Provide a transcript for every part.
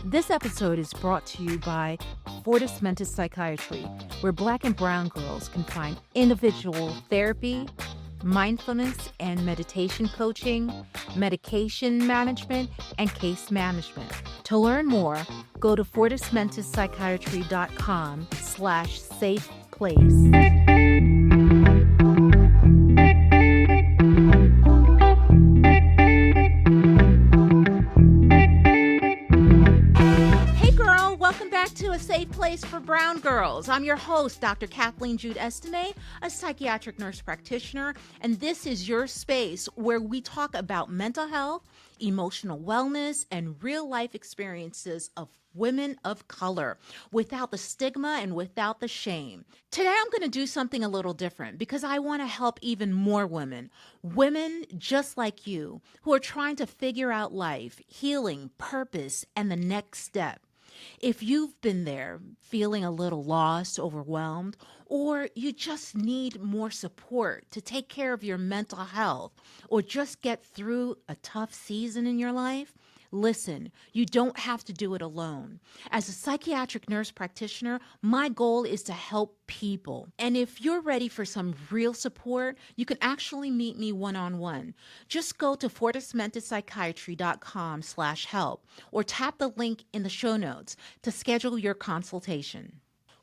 This episode is brought to you by Fortis Mentis Psychiatry, where Black and Brown girls can find individual therapy, mindfulness and meditation coaching, medication management, and case management. To learn more, go to fortismentispsychiatry.com/safe place. Welcome back to A Safe Place for Brown Girls. I'm your host, Dr. Kathleen Estimé, a psychiatric nurse practitioner, and this is your space where we talk about mental health, emotional wellness, and real-life experiences of women of color without the stigma and without the shame. Today, I'm going to do something a little different because I want to help even more women just like you, who are trying to figure out life, healing, purpose, and the next step. If you've been there feeling a little lost, overwhelmed, or you just need more support to take care of your mental health or just get through a tough season in your life, listen, you don't have to do it alone. As a psychiatric nurse practitioner, my goal is to help people. And if you're ready for some real support, you can actually meet me one-on-one. Just go to fortismentispsychiatry.com/help or tap the link in the show notes to schedule your consultation.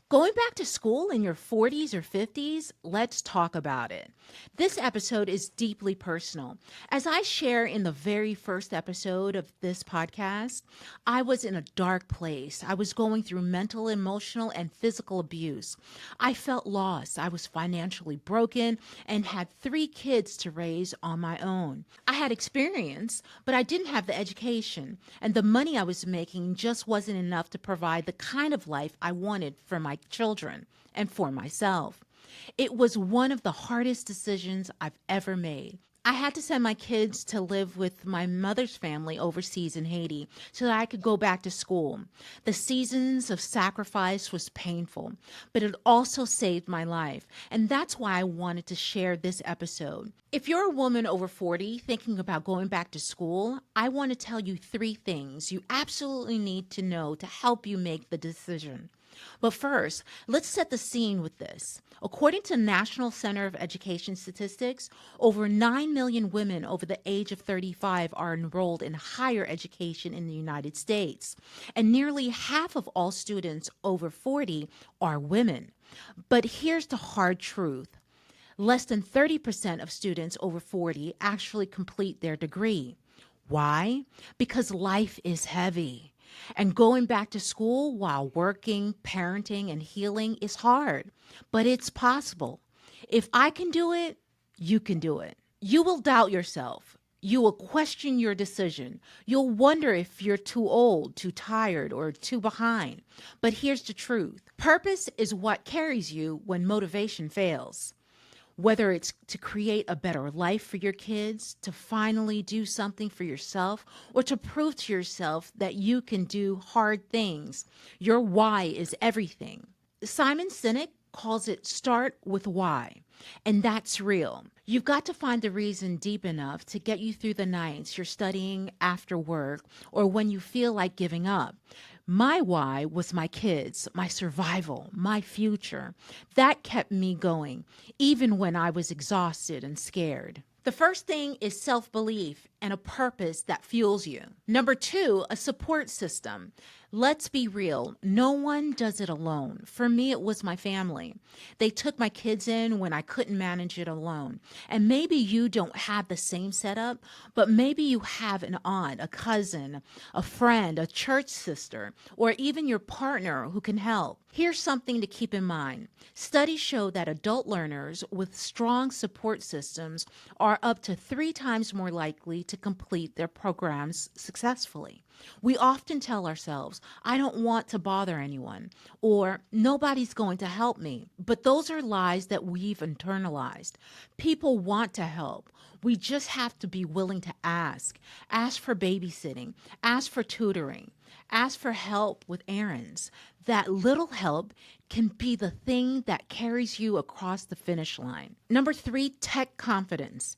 Going back to school in your 40s or 50s, let's talk about it. This episode is deeply personal. As I share in the very first episode of this podcast, I was in a dark place. I was going through mental, emotional, and physical abuse. I felt lost. I was financially broken and had 3 kids to raise on my own. I had experience, but I didn't have the education, and the money I was making just wasn't enough to provide the kind of life I wanted for my children and for myself. It was one of the hardest decisions I've ever made. I had to send my kids to live with my mother's family overseas in Haiti so that I could go back to school. The seasons of sacrifice was painful, but it also saved my life. And that's why I wanted to share this episode. If you're a woman over 40 thinking about going back to school, I want to tell you 3 things you absolutely need to know to help you make the decision. But first, let's set the scene with this. According to National Center of Education Statistics, over 9 million women over the age of 35 are enrolled in higher education in the United States, and nearly half of all students over 40 are women. But here's the hard truth. Less than 30% of students over 40 actually complete their degree. Why? Because life is heavy. And going back to school while working, parenting, and healing is hard, but it's possible. If I can do it, you can do it. You will doubt yourself. You will question your decision. You'll wonder if you're too old, too tired, or too behind. But here's the truth. Purpose is what carries you when motivation fails. Whether it's to create a better life for your kids, to finally do something for yourself, or to prove to yourself that you can do hard things, your why is everything. Simon Sinek calls it start with why, and that's real. You've got to find the reason deep enough to get you through the nights you're studying after work or when you feel like giving up. My why was my kids, my survival, my future. That kept me going, even when I was exhausted and scared. The first thing is self-belief and a purpose that fuels you. Number 2, a support system. Let's be real. No one does it alone. For me, it was my family. They took my kids in when I couldn't manage it alone. And maybe you don't have the same setup, but maybe you have an aunt, a cousin, a friend, a church sister, or even your partner who can help. Here's something to keep in mind. Studies show that adult learners with strong support systems are up to 3 times more likely to complete their programs successfully. We often tell ourselves, I don't want to bother anyone, or nobody's going to help me. But those are lies that we've internalized. People want to help. We just have to be willing to ask. Ask for babysitting. Ask for tutoring. Ask for help with errands. That little help can be the thing that carries you across the finish line. Number 3, tech confidence.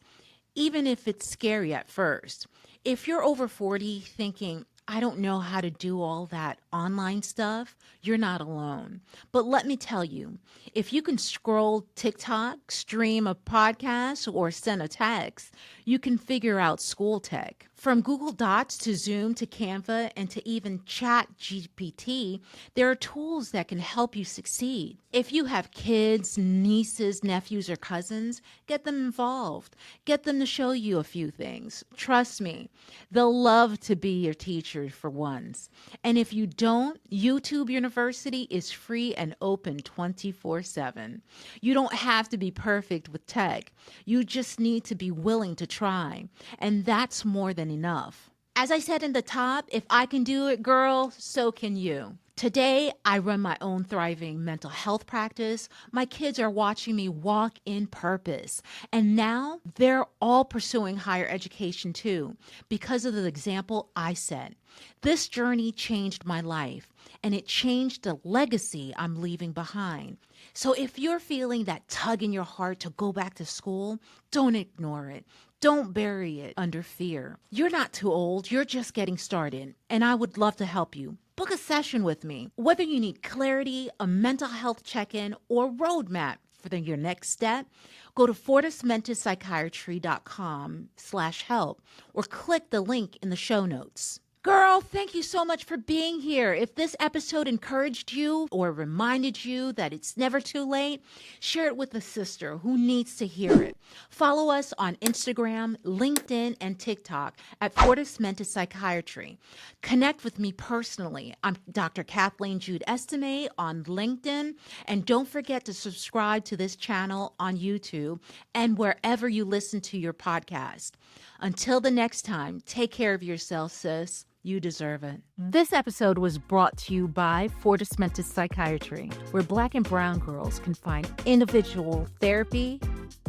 Even if it's scary at first. If you're over 40 thinking, I don't know how to do all that online stuff, you're not alone. But let me tell you, if you can scroll TikTok, stream a podcast, or send a text, you can figure out school tech. From Google Docs to Zoom to Canva and to even Chat GPT, there are tools that can help you succeed. If you have kids, nieces, nephews, or cousins, get them involved. Get them to show you a few things. Trust me, they'll love to be your teacher for once. And if you don't, YouTube University is free and open 24/7. You don't have to be perfect with tech. You just need to be willing to try. And that's more than enough. As I said in the top, if I can do it, girl, so can you. Today, I run my own thriving mental health practice. My kids are watching me walk in purpose. And now they're all pursuing higher education too, because of the example I set. This journey changed my life, and it changed the legacy I'm leaving behind. So if you're feeling that tug in your heart to go back to school, don't ignore it. Don't bury it under fear. You're not too old. You're just getting started, and I would love to help you. Book a session with me. Whether you need clarity, a mental health check-in, or roadmap for your next step, go to fortismentedpsychiatry.com/help or click the link in the show notes. Girl, thank you so much for being here. If this episode encouraged you or reminded you that it's never too late, share it with a sister who needs to hear it. Follow us on Instagram, LinkedIn, and TikTok at Fortis Mentis Psychiatry. Connect with me personally. I'm Dr. Kathleen Jude Estimé on LinkedIn. And don't forget to subscribe to this channel on YouTube and wherever you listen to your podcast. Until the next time, take care of yourself, sis. You deserve it. This episode was brought to you by Fortis Mentis Psychiatry, where Black and Brown girls can find individual therapy,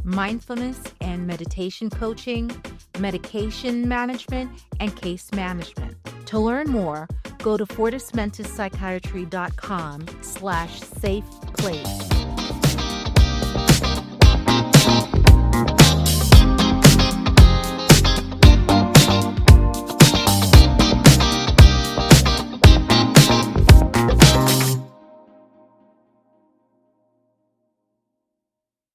mindfulness and meditation coaching, medication management, and case management. To learn more, go to fortismentespsychiatry.com/safe place.